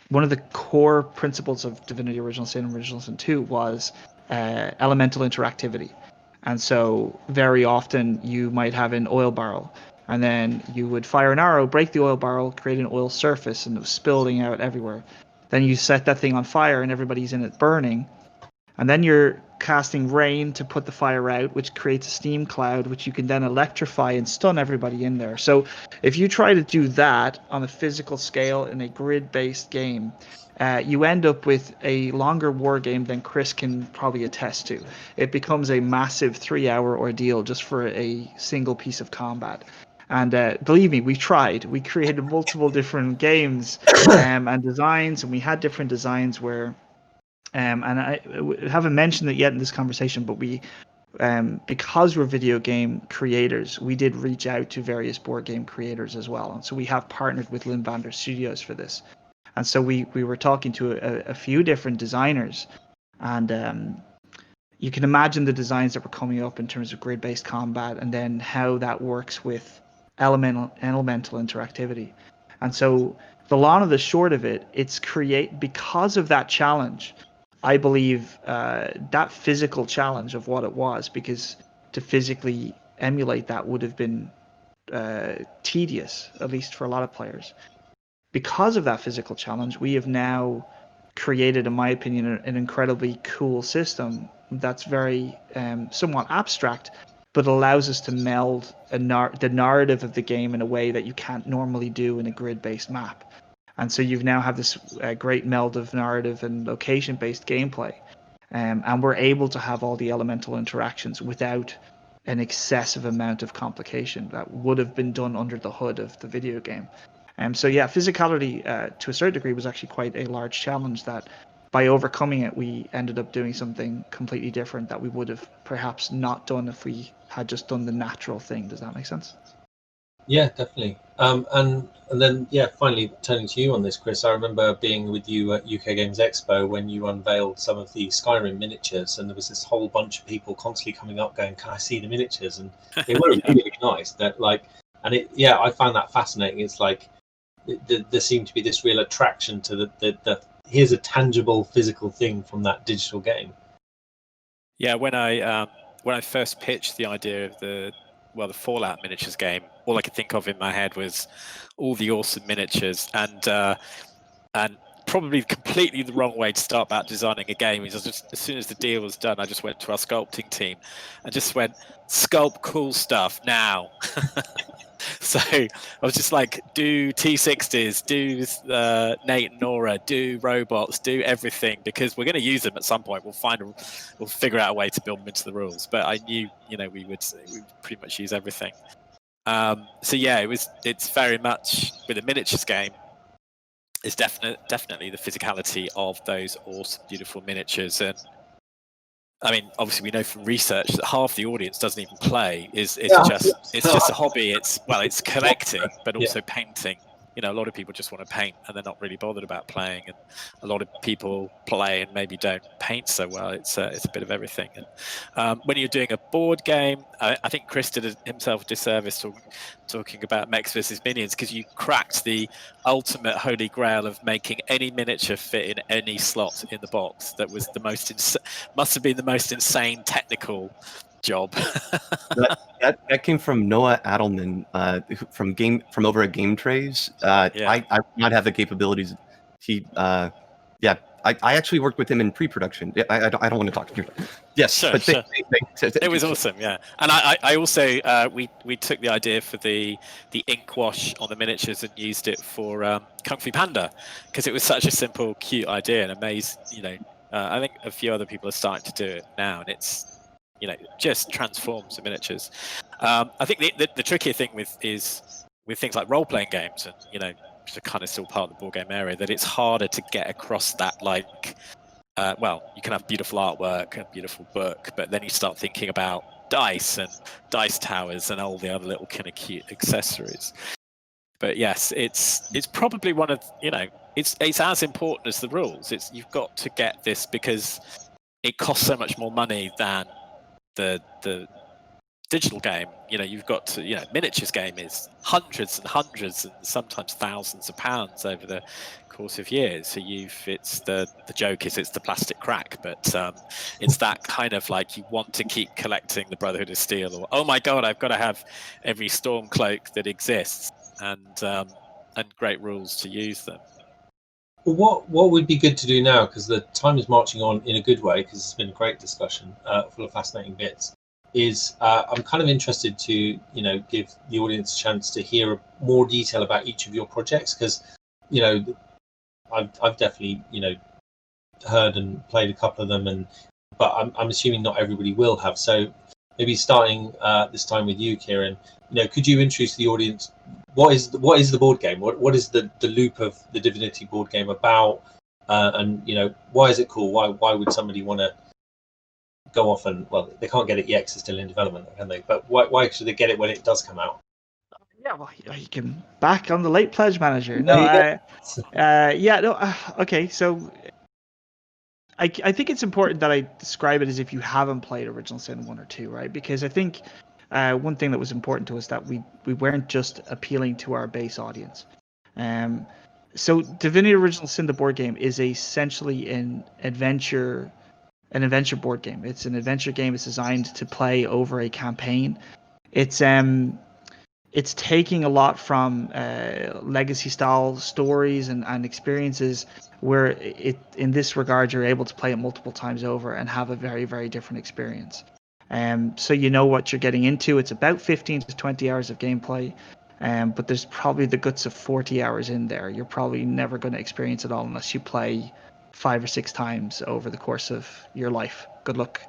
one of the core principles of Divinity Original Sin and Original Sin 2 was elemental interactivity. And so very often you might have an oil barrel, and then you would fire an arrow, break the oil barrel, create an oil surface, and it was spilling out everywhere. Then you set that thing on fire and everybody's in it burning. And then you're casting rain to put the fire out, which creates a steam cloud, which you can then electrify and stun everybody in there. So if you try to do that on a physical scale in a grid-based game, you end up with a longer war game than Chris can probably attest to. It becomes a massive 3-hour ordeal just for a single piece of combat. And believe me, we tried. We created multiple different games and designs, and we had different designs where... and I haven't mentioned it yet in this conversation, but we, because we're video game creators, we did reach out to various board game creators as well. And so we have partnered with Larian Studios for this. And so we were talking to a few different designers, and you can imagine the designs that were coming up in terms of grid-based combat, and then how that works with elemental interactivity. And so the long and the short of it, because of that challenge, I believe that physical challenge of what it was, because to physically emulate that would have been tedious, at least for a lot of players. because of that physical challenge, we have now created, in my opinion, an incredibly cool system that's very somewhat abstract, but allows us to meld the narrative of the game in a way that you can't normally do in a grid-based map. And so you now have this great meld of narrative and location-based gameplay. And we're able to have all the elemental interactions without an excessive amount of complication that would have been done under the hood of the video game. So yeah, physicality to a certain degree was actually quite a large challenge that by overcoming it, we ended up doing something completely different that we would have perhaps not done if we had just done the natural thing. Does that make sense? Yeah, definitely. And then, yeah, finally turning to you on this, Chris, I remember being with you at UK Games Expo when you unveiled some of the Skyrim miniatures, and there was this whole bunch of people constantly coming up going, "Can I see the miniatures?" And they were really nice. That I found that fascinating. It's like there seemed to be this real attraction to the here's a tangible physical thing from that digital game. Yeah, when I first pitched the idea of the Fallout Miniatures game, all I could think of in my head was all the awesome miniatures, and probably completely the wrong way to start about designing a game is as soon as the deal was done, I just went to our sculpting team and just went, sculpt cool stuff now. So I was just like, do T60s, do Nate and Nora, do robots, do everything, because we're going to use them at some point. We'll figure out a way to build them into the rules. But I knew, we would pretty much use everything. So yeah, it's very much with a miniatures game. It's definitely the physicality of those awesome, beautiful miniatures. And I mean, obviously, we know from research that half the audience doesn't even play. It's just a hobby. It's collecting, but also painting. A lot of people just want to paint, and they're not really bothered about playing. And a lot of people play and maybe don't paint so well. It's a bit of everything. And when you're doing a board game, I think Chris did himself a disservice talking about Mechs versus Minions, because you cracked the ultimate holy grail of making any miniature fit in any slot in the box. That was must have been the most insane technical job. that came from Noah Adelman from over at Game Trays. I would not have the capabilities. I actually worked with him in pre-production. I don't want to talk to you. Yes, sure, but sure. It was awesome, yeah. And I also we took the idea for the ink wash on the miniatures and used it for Kung Fu Panda, because it was such a simple, cute idea and amazing. I think a few other people are starting to do it now, and it's just transforms the miniatures. I think the trickier thing with things like role-playing games, and which are kind of still part of the board game area, that it's harder to get across that. You can have beautiful artwork and beautiful book, but then you start thinking about dice and dice towers and all the other little kind of cute accessories. But yes, it's probably one of it's as important as the rules. You've got to get this because it costs so much more money than the digital game. You've got to miniatures game is hundreds and hundreds and sometimes thousands of pounds over the course of years. So it's the joke is it's the plastic crack, but it's that kind of like you want to keep collecting the Brotherhood of Steel, or oh my god, I've got to have every storm cloak that exists, and great rules to use them. Well, what would be good to do now, because the time is marching on in a good way, because it's been a great discussion, full of fascinating bits, is I'm kind of interested to give the audience a chance to hear more detail about each of your projects, because I've definitely heard and played a couple of them, but I'm assuming not everybody will have. So maybe starting this time with you, Kieron, could you introduce the audience? What is the board game? What is the loop of the Divinity board game about? And why is it cool? Why would somebody want to go off and, well, they can't get it yet because it's still in development, can they? But why should they get it when it does come out? Yeah, well, you can back on the late pledge manager. Okay. So I think it's important that I describe it as if you haven't played Original Sin 1 or 2, right? Because I think one thing that was important to us that we weren't just appealing to our base audience. So Divinity Original Sin, the board game, is essentially an adventure board game. It's an adventure game. It's designed to play over a campaign. It's it's taking a lot from legacy style stories and experiences where it in this regard you're able to play it multiple times over and have a very, very different experience. So you know what you're getting into. It's about 15 to 20 hours of gameplay, but there's probably the guts of 40 hours in there. You're probably never going to experience it all unless you play 5 or 6 times over the course of your life. Good luck.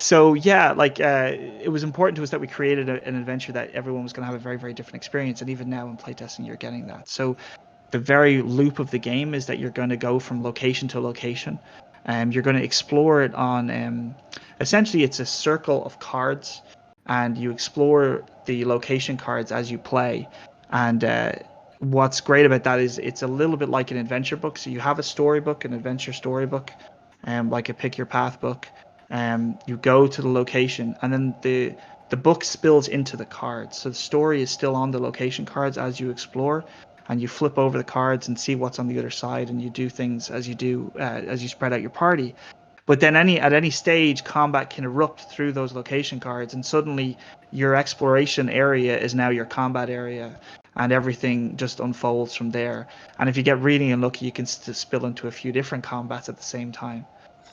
So yeah, it was important to us that we created an adventure that everyone was going to have a very, very different experience. And even now in playtesting, you're getting that. So the very loop of the game is that you're going to go from location to location. You're going to explore it on, essentially it's a circle of cards, and you explore the location cards as you play. And what's great about that is it's a little bit like an adventure book. So you have a storybook, an adventure storybook, like a pick your path book. You go to the location, and then the book spills into the cards. So the story is still on the location cards as you explore, and you flip over the cards and see what's on the other side, and you do things as you spread out your party. But then at any stage, combat can erupt through those location cards, and suddenly your exploration area is now your combat area, and everything just unfolds from there. And if you get really unlucky, you can spill into a few different combats at the same time.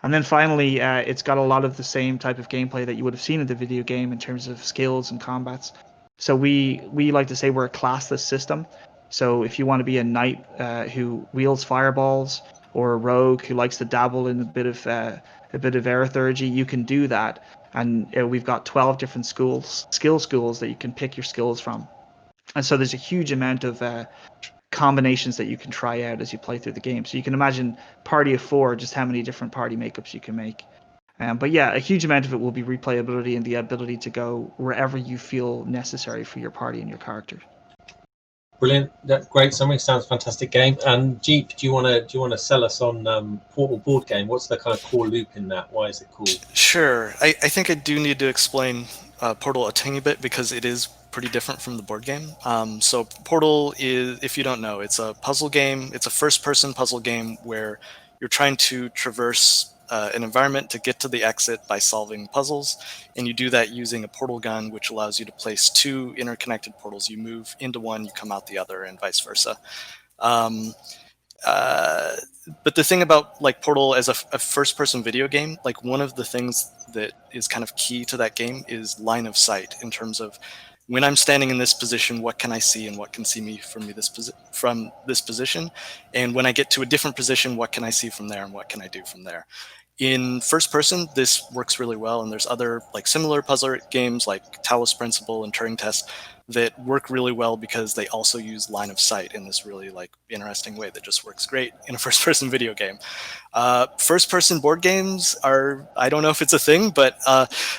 And then finally, it's got a lot of the same type of gameplay that you would have seen in the video game in terms of skills and combats. So we like to say we're a classless system. So if you want to be a knight who wields fireballs, or a rogue who likes to dabble in a bit of aerithurgy, you can do that. And we've got 12 different skill schools that you can pick your skills from. And so there's a huge amount of combinations that you can try out as you play through the game. So you can imagine party of 4, just how many different party makeups you can make. But yeah, a huge amount of it will be replayability and the ability to go wherever you feel necessary for your party and your character. Brilliant, great summary. Sounds fantastic game. And Jeep, do you want to sell us on Portal board game? What's the kind of core loop in that? Why is it cool? Sure. I think I do need to explain Portal a tiny bit because it is pretty different from the board game. So Portal is, if you don't know, it's a puzzle game. It's a first-person puzzle game where you're trying to traverse an environment to get to the exit by solving puzzles, and you do that using a portal gun, which allows you to place 2 interconnected portals. You move into one, you come out the other, and vice versa. But the thing about like Portal as a first-person video game, like one of the things that is kind of key to that game is line of sight, in terms of when I'm standing in this position, what can I see and what can see me from this position, and when I get to a different position, what can I see from there and what can I do from there. In first person, this works really well, and there's other like similar puzzle games like Talos Principle and Turing Test that work really well because they also use line of sight in this really like interesting way that just works great in a first-person video game. First-person board games are, I don't know if it's a thing, but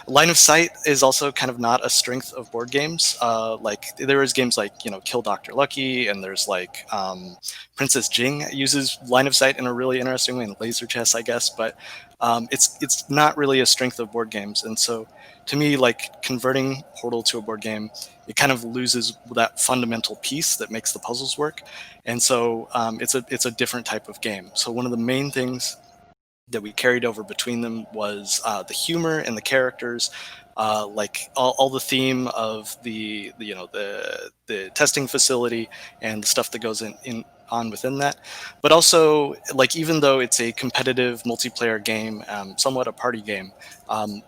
line of sight is also kind of not a strength of board games. Like there is games like, you know, Kill Dr. Lucky, and there's like Princess Jing uses line of sight in a really interesting way, in laser chess, I guess, but it's not really a strength of board games. And so to me, like converting Portal to a board game, it kind of loses that fundamental piece that makes the puzzles work. And so it's a different type of game. So one of the main things that we carried over between them was the humor and the characters, like all the theme of the testing facility and the stuff that goes on within that. But also, like, even though it's a competitive multiplayer game, somewhat a party game,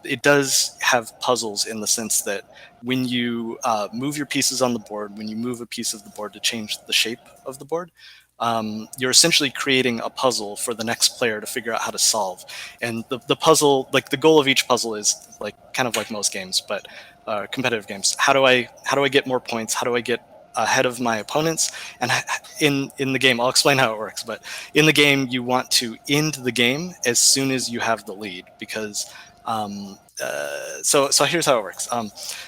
it does have puzzles in the sense that when you move your pieces on the board, when you move a piece of the board to change the shape of the board, you're essentially creating a puzzle for the next player to figure out how to solve. And the puzzle, like the goal of each puzzle is like kind of like most games, but competitive games. How do I get more points? How do I get ahead of my opponents? And in the game, I'll explain how it works, but in the game, you want to end the game as soon as you have the lead, because so here's how it works.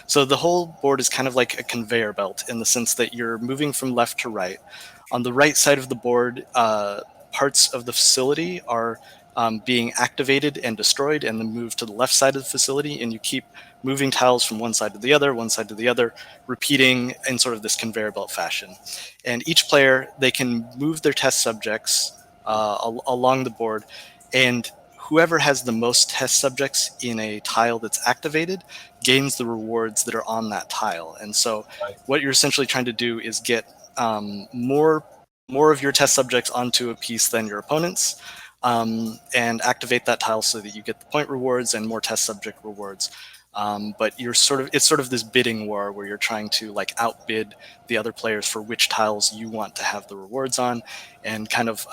So the whole board is kind of like a conveyor belt in the sense that you're moving from left to right. On the right side of the board, parts of the facility are being activated and destroyed, and then moved to the left side of the facility, and you keep moving tiles from one side to the other, repeating in sort of this conveyor belt fashion. And each player, they can move their test subjects along the board, and whoever has the most test subjects in a tile that's activated gains the rewards that are on that tile. And so what you're essentially trying to do is get more of your test subjects onto a piece than your opponents, and activate that tile so that you get the point rewards and more test subject rewards. But it's sort of this bidding war where you're trying to like outbid the other players for which tiles you want to have the rewards on, and kind of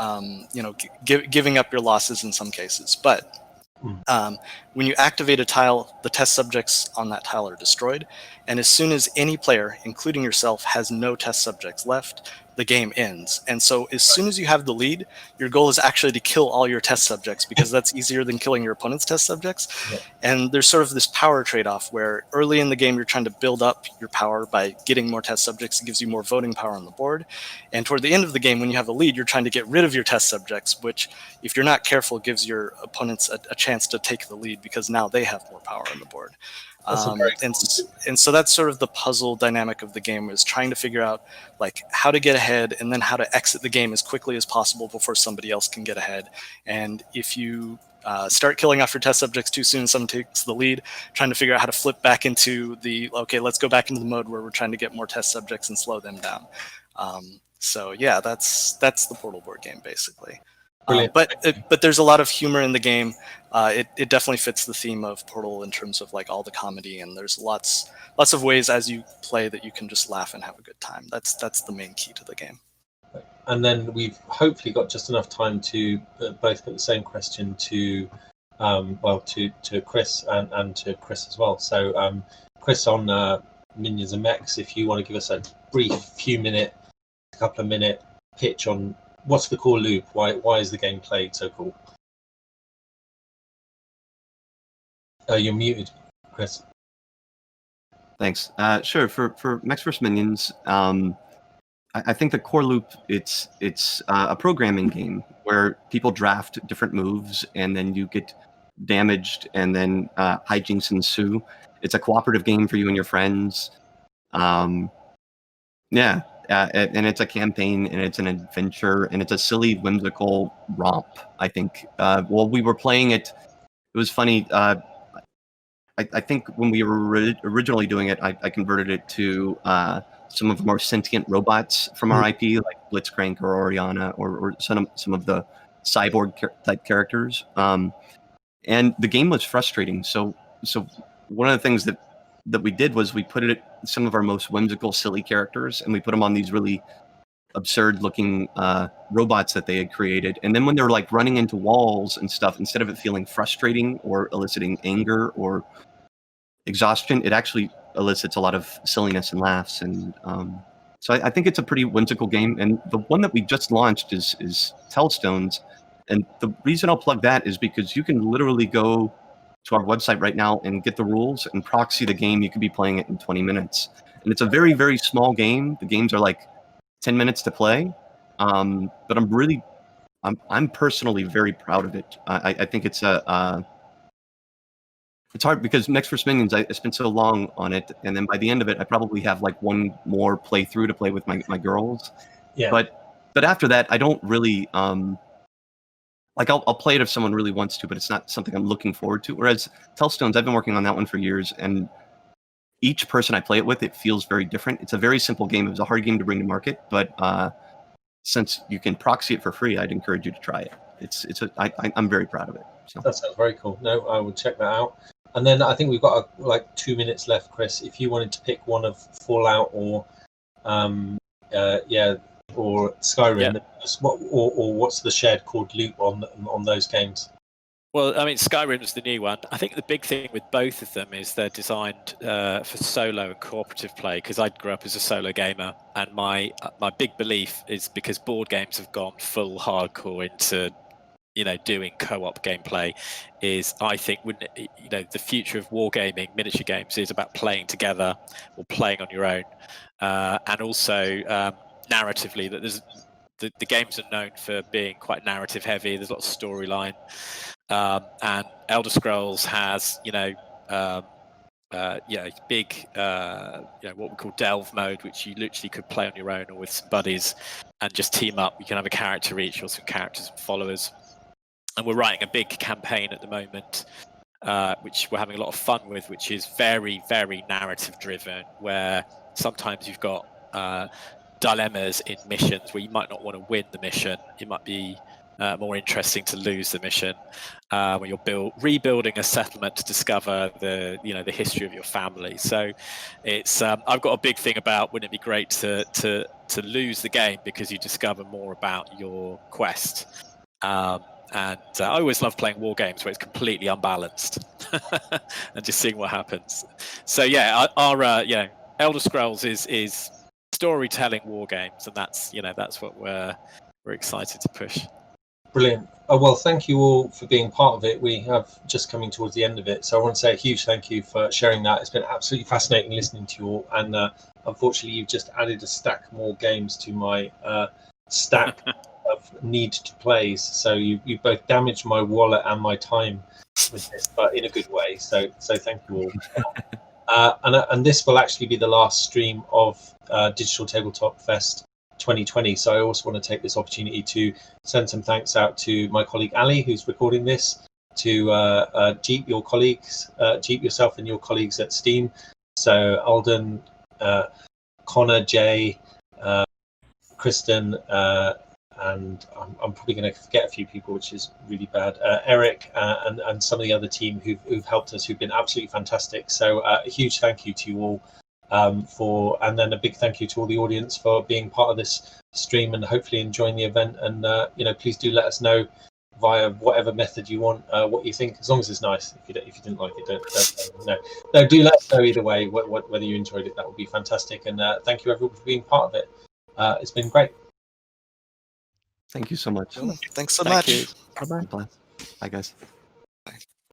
giving up your losses in some cases. But when you activate a tile, the test subjects on that tile are destroyed, and as soon as any player, including yourself, has no test subjects left, the game ends. And so as soon as you have the lead, your goal is actually to kill all your test subjects, because that's easier than killing your opponent's test subjects. Yeah. And there's sort of this power trade-off where early in the game you're trying to build up your power by getting more test subjects. It gives you more voting power on the board. And toward the end of the game, when you have the lead, you're trying to get rid of your test subjects, which, if you're not careful, gives your opponents a chance to take the lead, because now they have more power on the board. And so that's sort of the puzzle dynamic of the game, is trying to figure out like how to get ahead and then how to exit the game as quickly as possible before somebody else can get ahead. And if you start killing off your test subjects too soon, someone takes the lead, trying to figure out how to flip back into the, okay, let's go back into the mode where we're trying to get more test subjects and slow them down. So yeah, that's the Portal board game basically. But there's a lot of humor in the game. It definitely fits the theme of Portal in terms of like all the comedy, and there's lots of ways as you play that you can just laugh and have a good time. That's the main key to the game. And then we've hopefully got just enough time to both put the same question to to Chris and to Chris as well. So Chris, on Minions and Mechs, if you want to give us a brief couple of minute pitch on what's the core loop? Why is the game played so cool? You're muted, Chris. Thanks. Sure. For Mechs vs Minions, I think the core loop, it's a programming game where people draft different moves and then you get damaged and then hijinks ensue. It's a cooperative game for you and your friends. And it's a campaign, and it's an adventure, and it's a silly, whimsical romp, I think. While we were playing it, it was funny. I think when we were originally doing it, I converted it to some of the more sentient robots from our IP, like Blitzcrank or Oriana, or some of the cyborg-type characters. And the game was frustrating. So one of the things that we did was we put some of our most whimsical, silly characters, and we put them on these really absurd-looking robots that they had created. And then when they were like running into walls and stuff, instead of it feeling frustrating or eliciting anger or exhaustion, it actually elicits a lot of silliness and laughs. And so I think it's a pretty whimsical game. And the one that we just launched is Tellstones. And the reason I'll plug that is because you can literally go to our website right now and get the rules and proxy the game. You could be playing it in 20 minutes. And it's a very, very small game. The games are like 10 minutes to play. But I'm personally very proud of it. I think it's it's hard because Mechs vs Minions, I spent so long on it, and then by the end of it, I probably have like one more playthrough to play with my girls. Yeah. But after that, I don't really like I'll play it if someone really wants to, but it's not something I'm looking forward to. Whereas Tellstones, I've been working on that one for years, and each person I play it with, it feels very different. It's a very simple game. It was a hard game to bring to market, but since you can proxy it for free, I'd encourage you to try it. I'm very proud of it. So. That sounds very cool. No, I will check that out. And then I think we've got like 2 minutes left, Chris. If you wanted to pick one of Fallout or or Skyrim, what's the shared core loop on those games? Well, I mean, Skyrim's the new one. I think the big thing with both of them is they're designed for solo and cooperative play, because I grew up as a solo gamer, and my big belief is because board games have gone full hardcore into doing co-op gameplay, is I think the future of wargaming, miniature games, is about playing together or playing on your own, and also narratively, that there's the games are known for being quite narrative heavy. There's a lot of storyline, and Elder Scrolls has big what we call delve mode, which you literally could play on your own or with some buddies and just team up. You can have a character each or some characters and followers. and we're writing a big campaign at the moment, which we're having a lot of fun with, which is very, very narrative driven, where sometimes you've got dilemmas in missions where you might not want to win the mission. It might be more interesting to lose the mission, when you're rebuilding a settlement to discover the history of your family. So it's I've got a big thing about, wouldn't it be great to lose the game because you discover more about your quest. And I always love playing war games where it's completely unbalanced and just seeing what happens. So yeah, our Elder Scrolls is storytelling war games, and that's what we're excited to push. Brilliant. Well, thank you all for being part of it. We have just coming towards the end of it, so I want to say a huge thank you for sharing that. It's been absolutely fascinating listening to you all, and unfortunately you've just added a stack more games to my stack of need to plays, so you both damaged my wallet and my time with this, but in a good way, so thank you all. And this will actually be the last stream of Digital Tabletop Fest 2020, so I also want to take this opportunity to send some thanks out to my colleague Ali, who's recording this, to Jeep, your colleagues, Jeep, yourself and your colleagues at Steam, so Alden, Connor, Jay, Kristen, and I'm probably going to forget a few people, which is really bad. Eric and some of the other team who've helped us, who've been absolutely fantastic. So a huge thank you to you all and then a big thank you to all the audience for being part of this stream and hopefully enjoying the event. And please do let us know via whatever method you want what you think, as long as it's nice. If you didn't like it, don't do let us know either way whether you enjoyed it. That would be fantastic. And thank you everyone for being part of it. It's been great. Thank you so much. Thanks so much. You. Bye, guys.